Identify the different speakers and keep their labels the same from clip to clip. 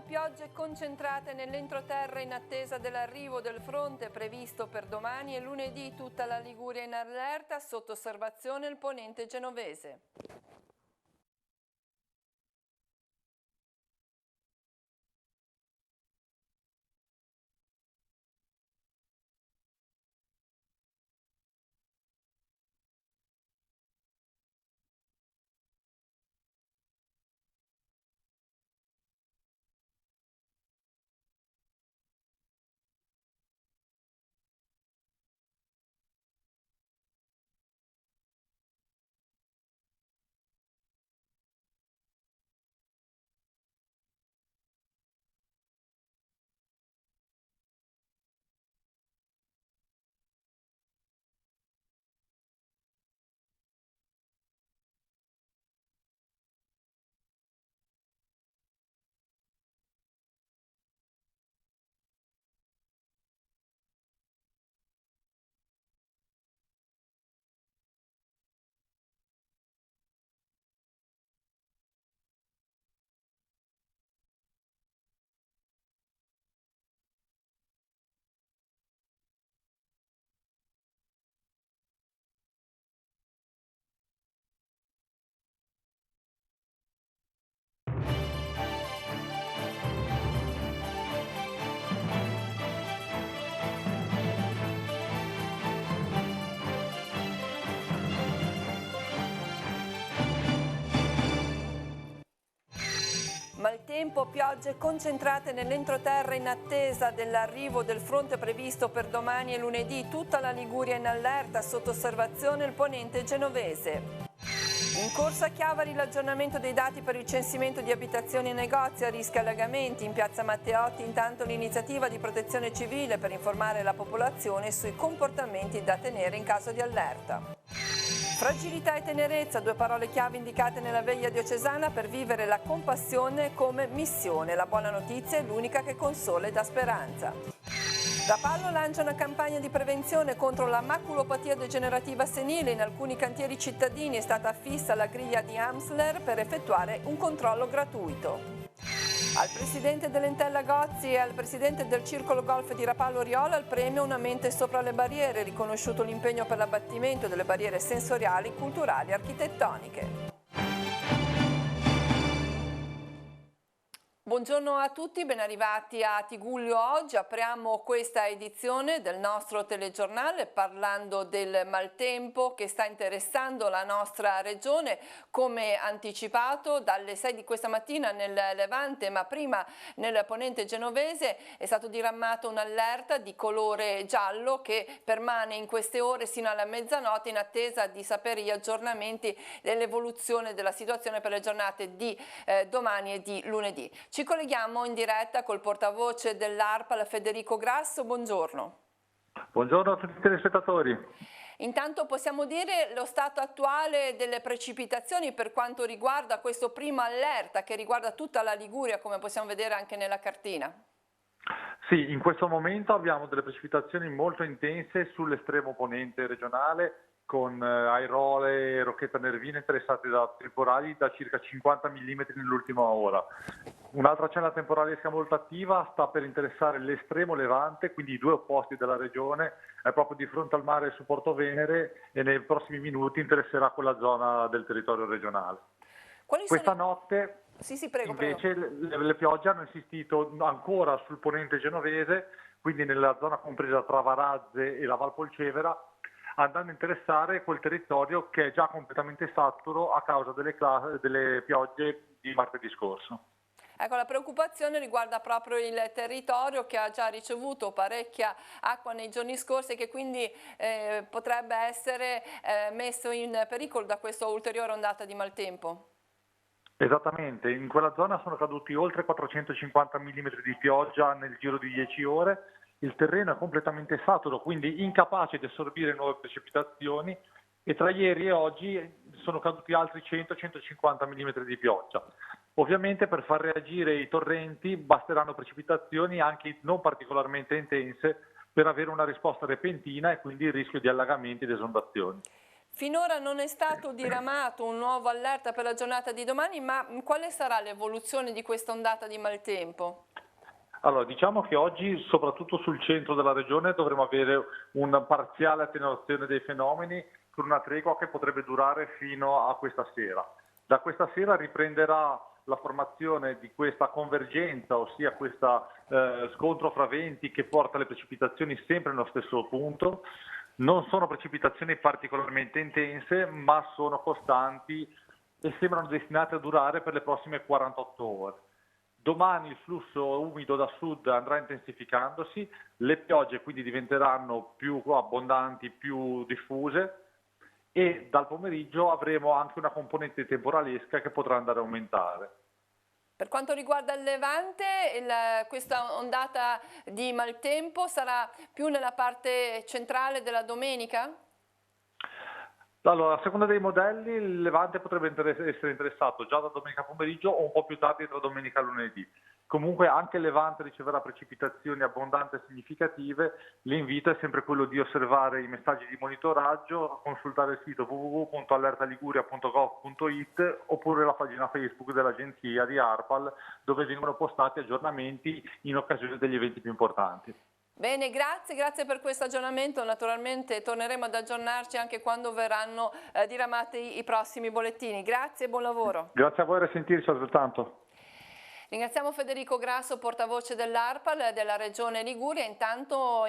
Speaker 1: piogge concentrate nell'entroterra in attesa dell'arrivo del fronte previsto per domani e lunedì. Tutta la Liguria in allerta, sotto osservazione il ponente genovese. Maltempo, piogge concentrate nell'entroterra in attesa dell'arrivo del fronte previsto per domani e lunedì. Tutta la Liguria in allerta, sotto osservazione il ponente genovese. In corsa a Chiavari l'aggiornamento dei dati per il censimento di abitazioni e negozi a rischio allagamenti. In piazza Matteotti intanto l'iniziativa di protezione civile per informare la popolazione sui comportamenti da tenere in caso di allerta. Fragilità e tenerezza, due parole chiave indicate nella veglia diocesana per vivere la compassione come missione. La buona notizia è l'unica che consola e dà speranza. Rapallo lancia una campagna di prevenzione contro la maculopatia degenerativa senile. In alcuni cantieri cittadini è stata affissa la griglia di Amsler per effettuare un controllo gratuito. Al presidente dell'Entella Gozzi e al presidente del Circolo Golf di Rapallo Oriola il premio Una mente sopra le barriere, riconosciuto l'impegno per l'abbattimento delle barriere sensoriali, culturali e architettoniche. Buongiorno a tutti, ben arrivati a Tigullio oggi. Apriamo questa edizione del nostro telegiornale parlando del maltempo che sta interessando la nostra regione. Come anticipato dalle 6 di questa mattina nel Levante, ma prima nel ponente genovese, è stato diramato un'allerta di colore giallo che permane in queste ore sino alla mezzanotte in attesa di sapere gli aggiornamenti dell'evoluzione della situazione per le giornate di domani e di lunedì. Ci colleghiamo in diretta col portavoce dell'ARPAL Federico Grasso, buongiorno.
Speaker 2: Buongiorno a tutti i telespettatori.
Speaker 1: Intanto possiamo dire lo stato attuale delle precipitazioni per quanto riguarda questo primo allerta che riguarda tutta la Liguria, come possiamo vedere anche nella cartina.
Speaker 2: Sì, in questo momento abbiamo delle precipitazioni molto intense sull'estremo ponente regionale con airole e rocchetta nervina interessate da temporali da circa 50 mm nell'ultima ora. Un'altra cella temporalesca molto attiva sta per interessare l'estremo levante, quindi i due opposti della regione, è proprio di fronte al mare su Porto Venere e nei prossimi minuti interesserà quella zona del territorio regionale. Questa notte
Speaker 1: prego.
Speaker 2: Le piogge hanno insistito ancora sul ponente genovese, quindi nella zona compresa tra Varazze e la Val Polcevera, andando a interessare quel territorio che è già completamente saturo a causa delle piogge di martedì scorso.
Speaker 1: Ecco, la preoccupazione riguarda proprio il territorio che ha già ricevuto parecchia acqua nei giorni scorsi e che quindi potrebbe essere messo in pericolo da questa ulteriore ondata di maltempo.
Speaker 2: Esattamente, in quella zona sono caduti oltre 450 mm di pioggia nel giro di 10 ore, il terreno è completamente saturo, quindi incapace di assorbire nuove precipitazioni e tra ieri e oggi sono caduti altri 100-150 mm di pioggia. Ovviamente per far reagire i torrenti basteranno precipitazioni anche non particolarmente intense per avere una risposta repentina e quindi il rischio di allagamenti ed esondazioni.
Speaker 1: Finora non è stato diramato un nuovo allerta per la giornata di domani, ma quale sarà l'evoluzione di questa ondata di maltempo?
Speaker 2: Allora, diciamo che oggi, soprattutto sul centro della regione, dovremo avere una parziale attenuazione dei fenomeni con una tregua che potrebbe durare fino a questa sera. Da questa sera riprenderà la formazione di questa convergenza, ossia questo scontro fra venti che porta le precipitazioni sempre nello stesso punto. Non sono precipitazioni particolarmente intense, ma sono costanti e sembrano destinate a durare per le prossime 48 ore. Domani il flusso umido da sud andrà intensificandosi, le piogge quindi diventeranno più abbondanti, più diffuse e dal pomeriggio avremo anche una componente temporalesca che potrà andare a aumentare.
Speaker 1: Per quanto riguarda il Levante, questa ondata di maltempo sarà più nella parte centrale della domenica?
Speaker 2: Allora, a seconda dei modelli, il Levante potrebbe essere interessato già da domenica pomeriggio o un po' più tardi tra domenica e lunedì. Comunque anche il Levante riceverà precipitazioni abbondanti e significative. L'invito è sempre quello di osservare i messaggi di monitoraggio, consultare il sito www.allertaliguria.gov.it oppure la pagina Facebook dell'agenzia di ARPAL, dove vengono postati aggiornamenti in occasione degli eventi più importanti.
Speaker 1: Bene, grazie per questo aggiornamento. Naturalmente torneremo ad aggiornarci anche quando verranno diramati i prossimi bollettini. Grazie e buon lavoro.
Speaker 2: Grazie a voi, a risentirci altrettanto.
Speaker 1: Ringraziamo Federico Grasso, portavoce dell'ARPAL della Regione Liguria. Intanto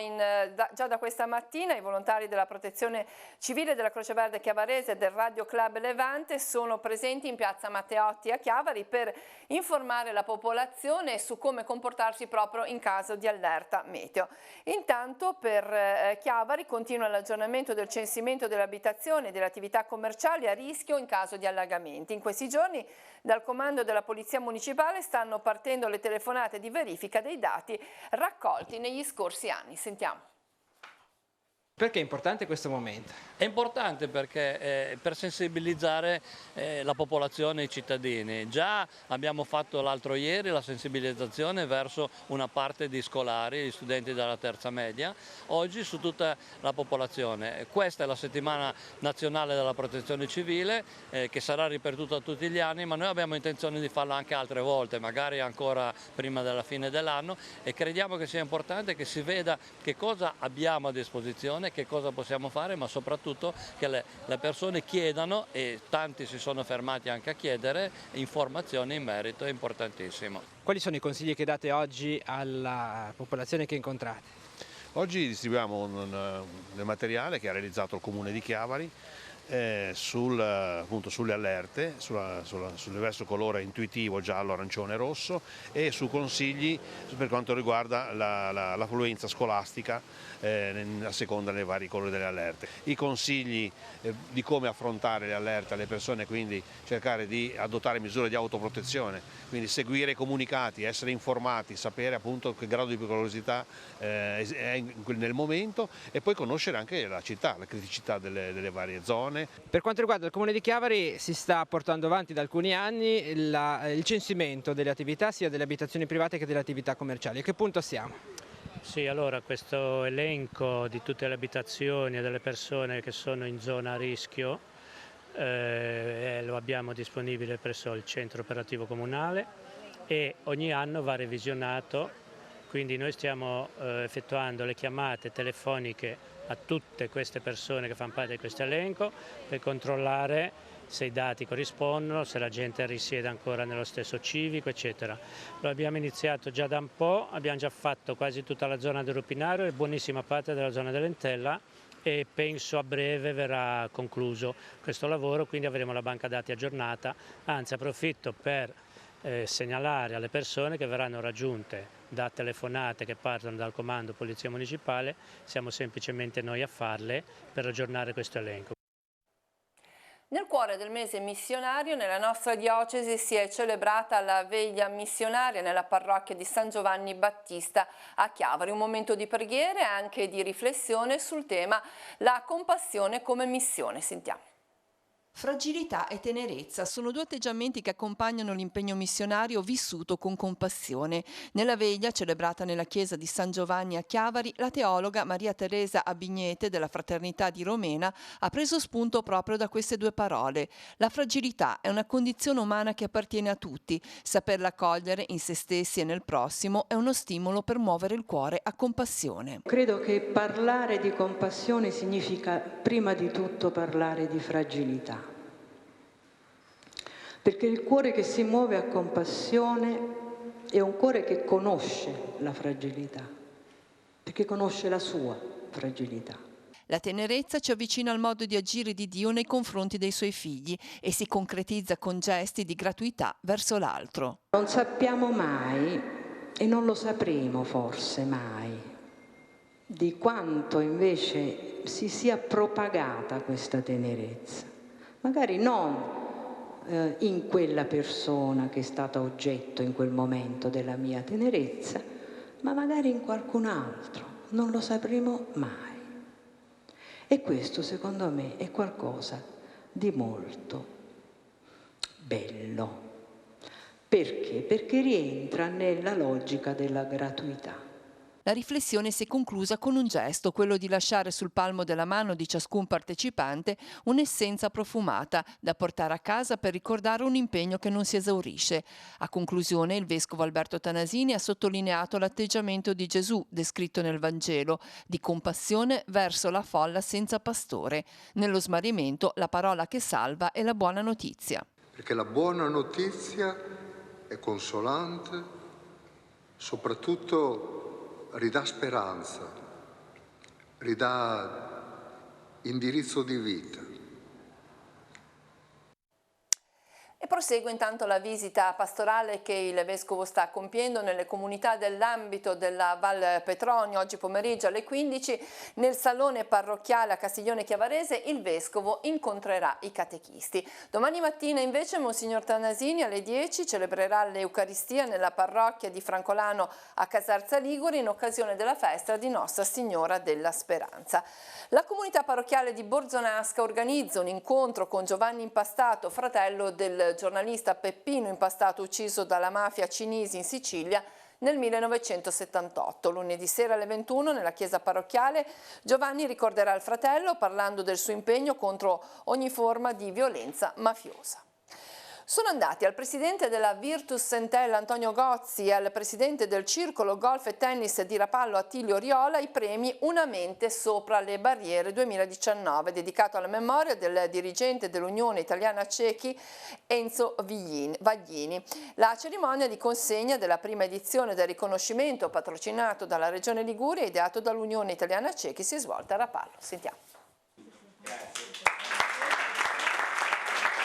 Speaker 1: già da questa mattina i volontari della Protezione Civile della Croce Verde Chiavarese e del Radio Club Levante sono presenti in piazza Matteotti a Chiavari per informare la popolazione su come comportarsi proprio in caso di allerta meteo. Intanto per Chiavari continua l'aggiornamento del censimento delle abitazioni e delle attività commerciali a rischio in caso di allagamenti. In questi giorni dal comando della Polizia Municipale stanno partendo le telefonate di verifica dei dati raccolti negli scorsi anni. Sentiamo.
Speaker 3: Perché è importante questo momento?
Speaker 4: È importante perché per sensibilizzare la popolazione e i cittadini. Già abbiamo fatto l'altro ieri la sensibilizzazione verso una parte di scolari, gli studenti della terza media, oggi su tutta la popolazione. Questa è la settimana nazionale della protezione civile che sarà ripetuta tutti gli anni, ma noi abbiamo intenzione di farla anche altre volte, magari ancora prima della fine dell'anno, e crediamo che sia importante che si veda che cosa abbiamo a disposizione, che cosa possiamo fare, ma soprattutto che le persone chiedano, e tanti si sono fermati anche a chiedere, informazioni in merito. È importantissimo.
Speaker 3: Quali sono i consigli che date oggi alla popolazione che incontrate?
Speaker 5: Oggi distribuiamo del materiale che ha realizzato il Comune di Chiavari appunto sulle allerte, sul diverso colore intuitivo giallo, arancione e rosso, e su consigli per quanto riguarda l'affluenza scolastica a seconda dei vari colori delle allerte. I consigli di come affrontare le allerte alle persone, quindi cercare di adottare misure di autoprotezione, quindi seguire i comunicati, essere informati, sapere appunto che grado di pericolosità è nel momento, e poi conoscere anche la città, la criticità delle varie zone.
Speaker 3: Per quanto riguarda il Comune di Chiavari, si sta portando avanti da alcuni anni il censimento delle attività sia delle abitazioni private che delle attività commerciali. A che punto siamo?
Speaker 6: Sì, allora questo elenco di tutte le abitazioni e delle persone che sono in zona a rischio lo abbiamo disponibile presso il centro operativo comunale e ogni anno va revisionato, quindi noi stiamo effettuando le chiamate telefoniche a tutte queste persone che fanno parte di questo elenco per controllare se i dati corrispondono, se la gente risiede ancora nello stesso civico, eccetera. Lo abbiamo iniziato già da un po', abbiamo già fatto quasi tutta la zona del Rupinario e buonissima parte della zona dell'Entella, e penso a breve verrà concluso questo lavoro, quindi avremo la banca dati aggiornata. Anzi, approfitto per segnalare alle persone che verranno raggiunte da telefonate che partono dal comando Polizia Municipale, siamo semplicemente noi a farle per aggiornare questo elenco.
Speaker 1: Nel cuore del mese missionario nella nostra diocesi si è celebrata la veglia missionaria nella parrocchia di San Giovanni Battista a Chiavari, un momento di preghiera e anche di riflessione sul tema la compassione come missione. Sentiamo. Fragilità e tenerezza sono due atteggiamenti che accompagnano l'impegno missionario vissuto con compassione. Nella veglia, celebrata nella chiesa di San Giovanni a Chiavari, la teologa Maria Teresa Abignete della Fraternità di Romena ha preso spunto proprio da queste due parole. La fragilità è una condizione umana che appartiene a tutti. Saperla cogliere in se stessi e nel prossimo è uno stimolo per muovere il cuore a compassione.
Speaker 7: Credo che parlare di compassione significa prima di tutto parlare di fragilità. Perché il cuore che si muove a compassione è un cuore che conosce la fragilità, perché conosce la sua fragilità.
Speaker 1: La tenerezza ci avvicina al modo di agire di Dio nei confronti dei suoi figli e si concretizza con gesti di gratuità verso l'altro.
Speaker 7: Non sappiamo mai, e non lo sapremo forse mai, di quanto invece si sia propagata questa tenerezza. Magari non in quella persona che è stata oggetto in quel momento della mia tenerezza, ma magari in qualcun altro, non lo sapremo mai. E questo secondo me è qualcosa di molto bello. Perché? Perché rientra nella logica della gratuità.
Speaker 1: La riflessione si è conclusa con un gesto, quello di lasciare sul palmo della mano di ciascun partecipante un'essenza profumata da portare a casa per ricordare un impegno che non si esaurisce. A conclusione, il vescovo Alberto Tanasini ha sottolineato l'atteggiamento di Gesù descritto nel Vangelo, di compassione verso la folla senza pastore. Nello smarrimento, la parola che salva è la buona notizia.
Speaker 8: Perché la buona notizia è consolante, soprattutto ridà speranza, ridà indirizzo di vita.
Speaker 1: E prosegue intanto la visita pastorale che il Vescovo sta compiendo nelle comunità dell'ambito della Val Petronio. Oggi pomeriggio alle 15 nel Salone Parrocchiale a Castiglione Chiavarese il Vescovo incontrerà i catechisti. Domani mattina invece Monsignor Tanasini alle 10 celebrerà l'Eucaristia nella parrocchia di Francolano a Casarza Ligure in occasione della festa di Nostra Signora della Speranza. La comunità parrocchiale di Borzonasca organizza un incontro con Giovanni Impastato, fratello del giornalista Peppino Impastato ucciso dalla mafia cinese in Sicilia nel 1978. Lunedì sera alle 21 nella chiesa parrocchiale Giovanni ricorderà il fratello parlando del suo impegno contro ogni forma di violenza mafiosa. Sono andati al presidente della Virtus Entella Antonio Gozzi e al presidente del Circolo Golf e Tennis di Rapallo Attilio Riola i premi Una mente sopra le barriere 2019, dedicato alla memoria del dirigente dell'Unione Italiana Cechi Enzo Vaglini. La cerimonia di consegna della prima edizione del riconoscimento patrocinato dalla Regione Liguria e ideato dall'Unione Italiana Cechi si è svolta a Rapallo. Sentiamo.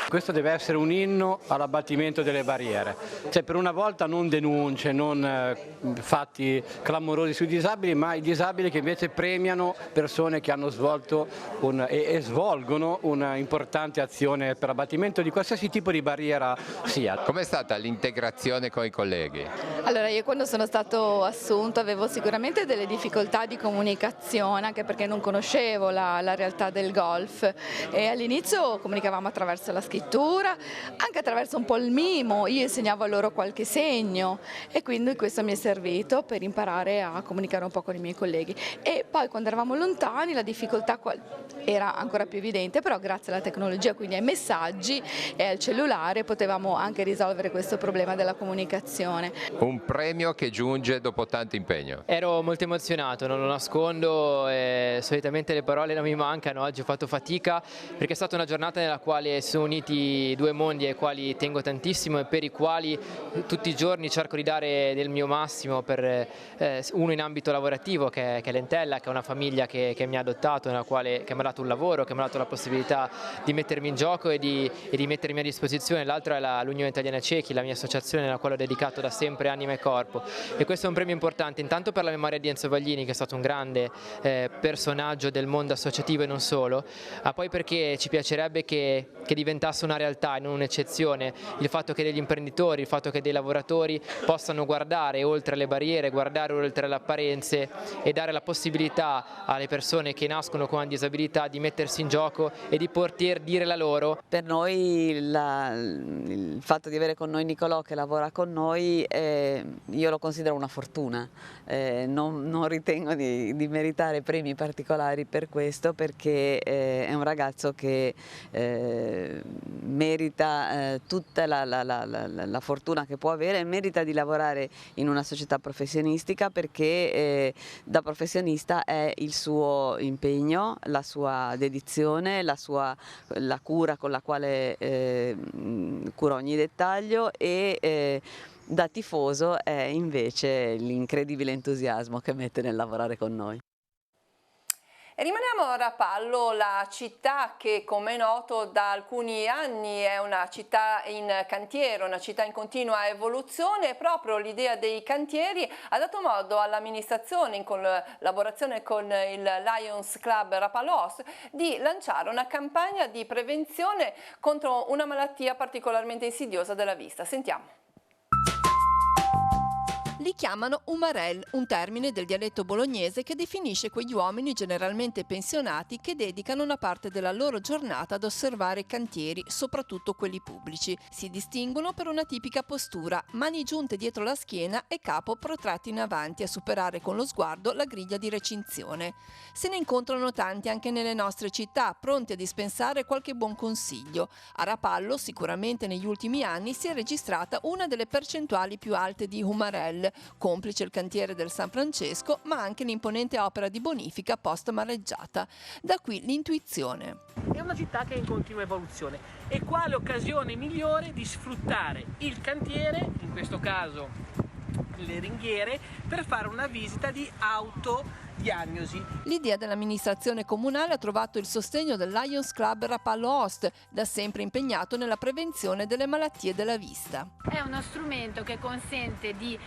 Speaker 9: Questo deve essere un inno all'abbattimento delle barriere, cioè per una volta non denunce, non fatti clamorosi sui disabili, ma i disabili che invece premiano persone che hanno svolto e svolgono un'importante azione per l'abbattimento di qualsiasi tipo di barriera sia.
Speaker 10: Com'è stata l'integrazione con i colleghi?
Speaker 11: Allora, io quando sono stato assunto avevo sicuramente delle difficoltà di comunicazione, anche perché non conoscevo la realtà del golf e all'inizio comunicavamo attraverso la scrittura, anche attraverso un po' il mimo, io insegnavo a loro qualche segno e quindi questo mi è servito per imparare a comunicare un po' con i miei colleghi. E poi quando eravamo lontani la difficoltà era ancora più evidente, però grazie alla tecnologia, quindi ai messaggi e al cellulare, potevamo anche risolvere questo problema della comunicazione.
Speaker 10: Un premio che giunge dopo tanto impegno.
Speaker 3: Ero molto emozionato, non lo nascondo, solitamente le parole non mi mancano, oggi ho fatto fatica perché è stata una giornata nella quale sono uniti due mondi ai quali tengo tantissimo e per i quali tutti i giorni cerco di dare del mio massimo, per uno in ambito lavorativo che è l'Entella, che è una famiglia che mi ha adottato, che mi ha dato un lavoro, che mi ha dato la possibilità di mettermi in gioco e di mettermi a disposizione. L'altro è l'Unione Italiana Cechi, la mia associazione alla quale ho dedicato da sempre anima e corpo, e questo è un premio importante intanto per la memoria di Enzo Vaglini, che è stato un grande personaggio del mondo associativo e non solo, ma poi perché ci piacerebbe che diventasse diventasse una realtà e non un'eccezione, il fatto che degli imprenditori, il fatto che dei lavoratori possano guardare oltre le barriere, guardare oltre le apparenze e dare la possibilità alle persone che nascono con disabilità di mettersi in gioco e di poter dire la loro.
Speaker 12: Per noi il fatto di avere con noi Nicolò che lavora con noi, io lo considero una fortuna, non ritengo di meritare premi particolari per questo, perché è un ragazzo che merita tutta la fortuna che può avere, merita di lavorare in una società professionistica, perché da professionista è il suo impegno, la sua dedizione, la cura con la quale cura ogni dettaglio, e da tifoso è invece l'incredibile entusiasmo che mette nel lavorare con noi.
Speaker 1: E rimaniamo a Rapallo, la città che, come è noto, da alcuni anni è una città in cantiere, una città in continua evoluzione, e proprio l'idea dei cantieri ha dato modo all'amministrazione, in collaborazione con il Lions Club Rapallo Ost, di lanciare una campagna di prevenzione contro una malattia particolarmente insidiosa della vista. Sentiamo. Li chiamano umarell, un termine del dialetto bolognese che definisce quegli uomini generalmente pensionati che dedicano una parte della loro giornata ad osservare cantieri, soprattutto quelli pubblici. Si distinguono per una tipica postura, mani giunte dietro la schiena e capo protratto in avanti a superare con lo sguardo la griglia di recinzione. Se ne incontrano tanti anche nelle nostre città, pronti a dispensare qualche buon consiglio. A Rapallo, sicuramente negli ultimi anni, si è registrata una delle percentuali più alte di umarell, complice il cantiere del San Francesco, ma anche l'imponente opera di bonifica post mareggiata. Da qui l'intuizione.
Speaker 13: È una città che è in continua evoluzione, e quale occasione migliore di sfruttare il cantiere, in questo caso le ringhiere, per fare una visita di autodiagnosi.
Speaker 1: L'idea dell'amministrazione comunale ha trovato il sostegno del Lions Club Rapallo Ost, da sempre impegnato nella prevenzione delle malattie della vista.
Speaker 14: È uno strumento che consente di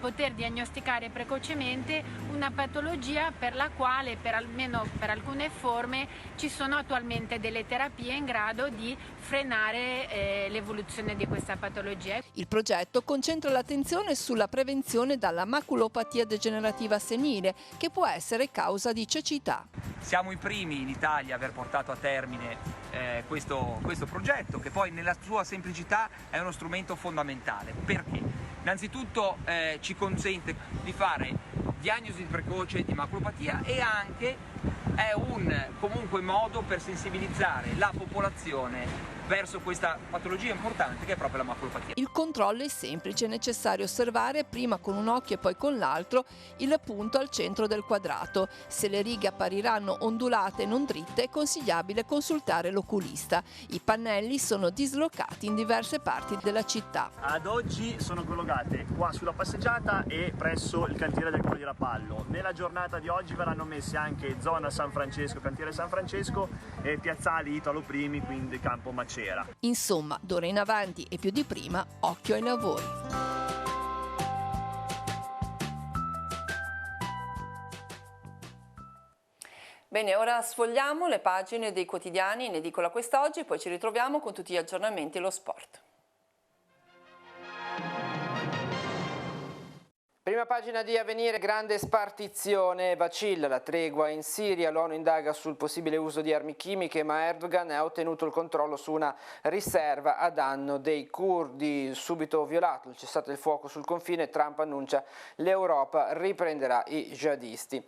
Speaker 14: poter diagnosticare precocemente una patologia per la quale, almeno per alcune forme, ci sono attualmente delle terapie in grado di frenare l'evoluzione di questa patologia.
Speaker 1: Il progetto concentra l'attenzione sulla prevenzione dalla maculopatia degenerativa senile, che può essere causa di cecità.
Speaker 15: Siamo i primi in Italia a aver portato a termine questo progetto, che poi nella sua semplicità è uno strumento fondamentale. Perché? Innanzitutto ci consente di fare diagnosi precoce di maculopatia, e anche è un comunque modo per sensibilizzare la popolazione verso questa patologia importante che è proprio la maculopatia.
Speaker 1: Il controllo è semplice, è necessario osservare prima con un occhio e poi con l'altro il punto al centro del quadrato. Se le righe appariranno ondulate e non dritte, è consigliabile consultare l'oculista. I pannelli sono dislocati in diverse parti della città.
Speaker 16: Ad oggi sono collocate qua sulla passeggiata e presso il cantiere del Comune di Rapallo. Nella giornata di oggi verranno messe anche zona San Francesco, cantiere San Francesco, e piazzali Italo Primi, quindi campo Macera.
Speaker 1: Insomma, d'ora in avanti e più di prima, occhio ai lavori. Bene, ora sfogliamo le pagine dei quotidiani in edicola quest'oggi, poi ci ritroviamo con tutti gli aggiornamenti e lo sport.
Speaker 3: Prima pagina di Avvenire, grande spartizione, vacilla la tregua in Siria, l'ONU indaga sul possibile uso di armi chimiche, ma Erdogan ha ottenuto il controllo su una riserva a danno dei curdi. Subito violato il cessate il fuoco sul confine, Trump annuncia l'Europa riprenderà i jihadisti.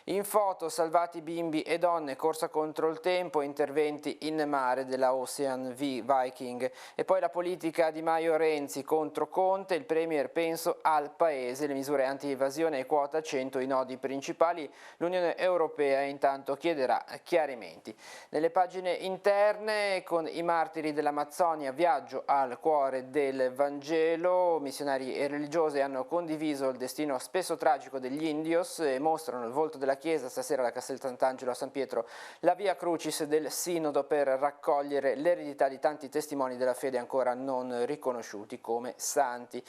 Speaker 3: In foto salvati bimbi e donne, corsa contro il tempo, interventi in mare della Ocean Viking. E poi la politica di Maio Renzi contro Conte, il premier penso al paese, le misure anti-evasione e quota 100 i nodi principali, l'Unione Europea intanto chiederà chiarimenti. Nelle pagine interne, con i martiri dell'Amazzonia, viaggio al cuore del Vangelo, missionari e religiose hanno condiviso il destino spesso tragico degli indios e mostrano il volto della Chiesa stasera alla Castel Sant'Angelo a San Pietro, la Via Crucis del Sinodo per raccogliere l'eredità di tanti testimoni della fede ancora non riconosciuti come santi.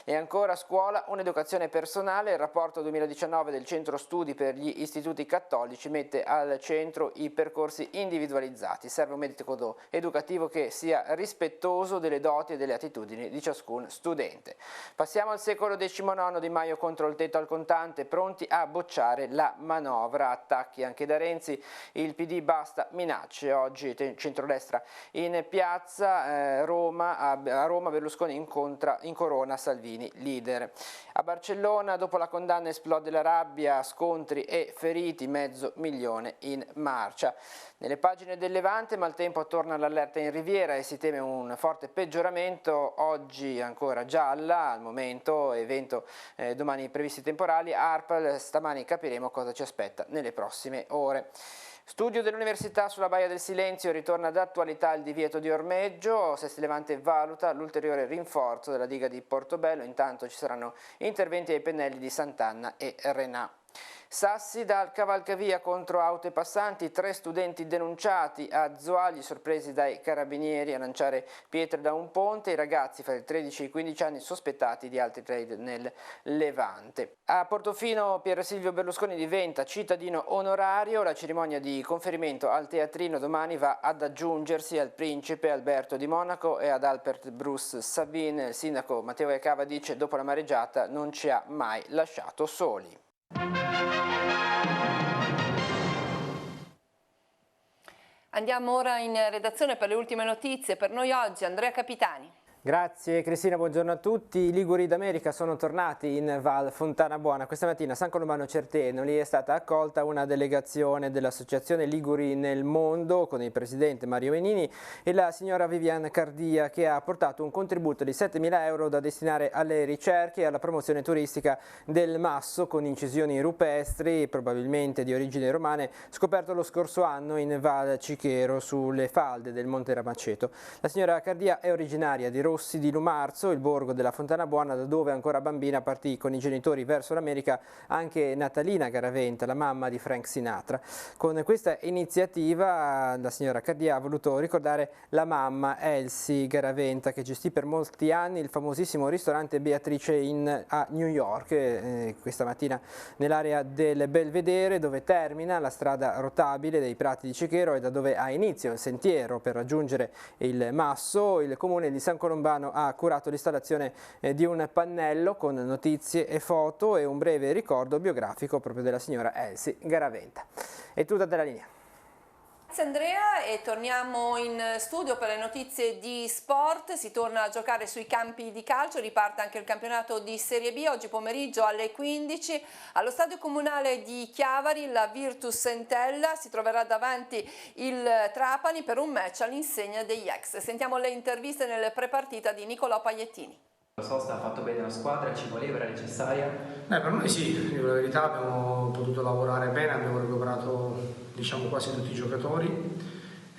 Speaker 3: E ancora scuola, un'educazione
Speaker 17: protezione personale, il rapporto 2019 del Centro Studi per gli Istituti Cattolici mette al centro i percorsi individualizzati. Serve un metodo educativo che sia rispettoso delle doti e delle attitudini di ciascun studente. Passiamo al secolo XIX, Di Maio contro il tetto al contante, pronti a bocciare la manovra. Attacchi anche da Renzi, il PD basta minacce. Oggi centrodestra in piazza, a Roma Berlusconi incorona Salvini leader. A Barcellona dopo la condanna esplode la rabbia, scontri e feriti, 500.000 in marcia. Nelle pagine del Levante maltempo torna all'allerta in Riviera e si teme un forte peggioramento, oggi ancora gialla al momento, evento domani previsti temporali, ARPAL, stamani capiremo cosa ci aspetta nelle prossime ore. Studio dell'Università sulla Baia del Silenzio, ritorna d'attualità il divieto di ormeggio, Sesti Levante valuta l'ulteriore rinforzo della diga di Portobello, intanto ci saranno interventi ai pennelli di Sant'Anna e Renà. Sassi dal cavalcavia contro auto e passanti, 3 studenti denunciati a Zoagli sorpresi dai carabinieri a lanciare pietre da un ponte, i ragazzi fra i 13 e i 15 anni sospettati di altri trade nel Levante. A Portofino Pier Silvio Berlusconi diventa cittadino onorario, la cerimonia di conferimento al teatrino domani va ad aggiungersi al principe Alberto di Monaco e ad Albert Bruce Sabine. Il sindaco Matteo Iacava dice dopo la mareggiata non ci ha mai lasciato soli.
Speaker 1: Andiamo ora in redazione per le ultime notizie. Per noi oggi Andrea Capitani.
Speaker 17: Grazie Cristina, buongiorno a tutti. I Liguri d'America sono tornati in Val Fontana Buona. Questa mattina a San Colombano Certenoli è stata accolta una delegazione dell'Associazione Liguri nel Mondo con il presidente Mario Venini e la signora Viviane Cardia, che ha portato un contributo di 7.000 euro da destinare alle ricerche e alla promozione turistica del masso con incisioni rupestri, probabilmente di origini romane, scoperto lo scorso anno in Val Cichero sulle falde del Monte Ramaceto. La signora Cardia è originaria di Rossi di Lumarzo, il borgo della Fontana Buona, da dove ancora bambina partì con i genitori verso l'America anche Natalina Garaventa, la mamma di Frank Sinatra. Con questa iniziativa la signora Cardia ha voluto ricordare la mamma Elsie Garaventa, che gestì per molti anni il famosissimo ristorante Beatrice a New York, questa mattina nell'area del Belvedere, dove termina la strada rotabile dei Prati di Cichero e da dove ha inizio il sentiero per raggiungere il Masso. Il comune di San Colombano ha curato l'installazione di un pannello con notizie e foto e un breve ricordo biografico proprio della signora Elsie Garaventa. È tutta dalla linea.
Speaker 1: Grazie Andrea e torniamo in studio per le notizie di sport. Si torna a giocare sui campi di calcio, riparte anche il campionato di Serie B. Oggi pomeriggio alle 15 allo stadio comunale di Chiavari la Virtus Entella si troverà davanti il Trapani per un match all'insegna degli ex. Sentiamo le interviste nel prepartita di Nicolò Pagliettini.
Speaker 18: La sosta ha fatto bene la squadra, ci voleva, era necessaria?
Speaker 19: Per noi sì, dico la verità, abbiamo potuto lavorare bene, abbiamo recuperato quasi tutti i giocatori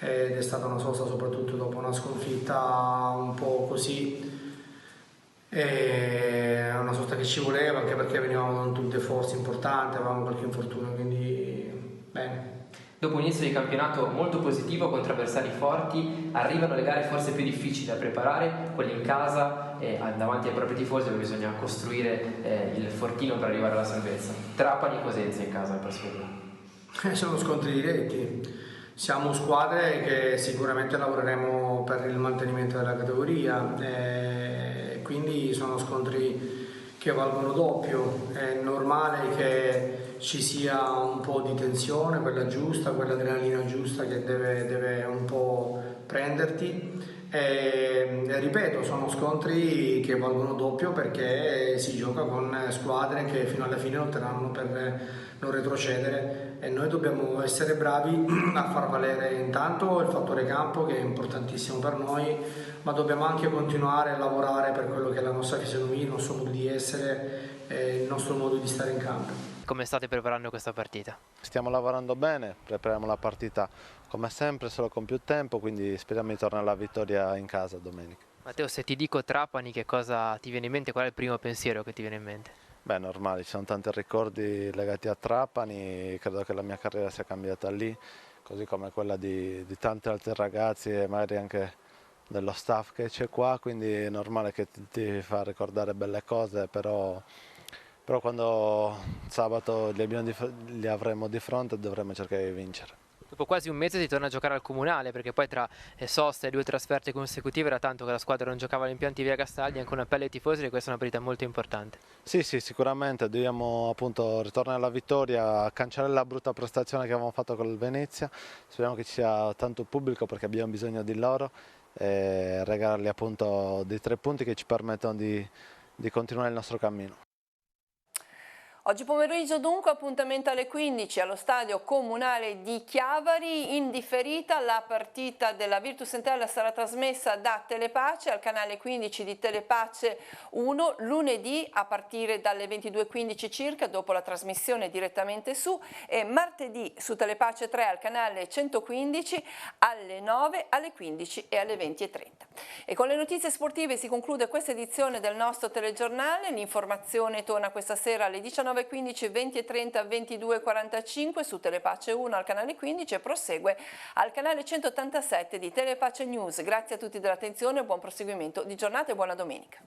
Speaker 19: ed è stata una sosta soprattutto dopo una sconfitta un po' così, è una sosta che ci voleva anche perché venivamo da un tour de force importante, avevamo qualche infortunio, quindi bene.
Speaker 18: Dopo un inizio di campionato molto positivo contro avversari forti, arrivano le gare forse più difficili da preparare, quelle in casa davanti ai propri tifosi dove bisogna costruire il fortino per arrivare alla salvezza. Trapani e Cosenza in casa nel prossimo turno.
Speaker 19: Sono scontri diretti, siamo squadre che sicuramente lavoreremo per il mantenimento della categoria, quindi sono scontri che valgono doppio. È normale che ci sia un po' di tensione, quella giusta, quella adrenalina giusta che deve un po' prenderti. E ripeto, sono scontri che valgono doppio perché si gioca con squadre che fino alla fine lotteranno per non retrocedere e noi dobbiamo essere bravi a far valere intanto il fattore campo, che è importantissimo per noi, ma dobbiamo anche continuare a lavorare per quello che è la nostra fisionomia, il nostro modo di essere e il nostro modo di stare in campo.
Speaker 3: Come state preparando questa partita?
Speaker 20: Stiamo lavorando bene, prepariamo la partita come sempre, solo con più tempo, quindi speriamo di tornare alla vittoria in casa domenica.
Speaker 3: Matteo, se ti dico Trapani, che cosa ti viene in mente? Qual è il primo pensiero che ti viene in mente?
Speaker 20: Beh, normale, ci sono tanti ricordi legati a Trapani, credo che la mia carriera sia cambiata lì, così come quella di tanti altri ragazzi e magari anche dello staff che c'è qua, quindi è normale che ti fa ricordare belle cose, però però quando sabato li avremo di fronte dovremo cercare di vincere.
Speaker 3: Dopo quasi un mese si torna a giocare al Comunale, perché poi tra sosta e 2 trasferte consecutive era tanto che la squadra non giocava agli impianti Via Castaldi, anche un appello ai tifosi che questa è una partita molto importante.
Speaker 20: Sì, sicuramente dobbiamo appunto ritornare alla vittoria, cancellare la brutta prestazione che avevamo fatto con il Venezia, speriamo che ci sia tanto pubblico perché abbiamo bisogno di loro e regalargli appunto dei 3 punti che ci permettono di continuare il nostro cammino.
Speaker 1: Oggi pomeriggio dunque appuntamento alle 15 allo Stadio Comunale di Chiavari. In differita la partita della Virtus Entella sarà trasmessa da Telepace al canale 15 di Telepace 1 lunedì a partire dalle 22:15 circa, dopo la trasmissione direttamente su, e martedì su Telepace 3 al canale 115 alle 9, alle 15 e alle 20:30. E con le notizie sportive si conclude questa edizione del nostro telegiornale. L'informazione torna questa sera alle 19:15, 20:30, 22:45 su Telepace 1 al canale 15 e prosegue al canale 187 di Telepace News. Grazie a tutti dell'attenzione, buon proseguimento di giornata e buona domenica.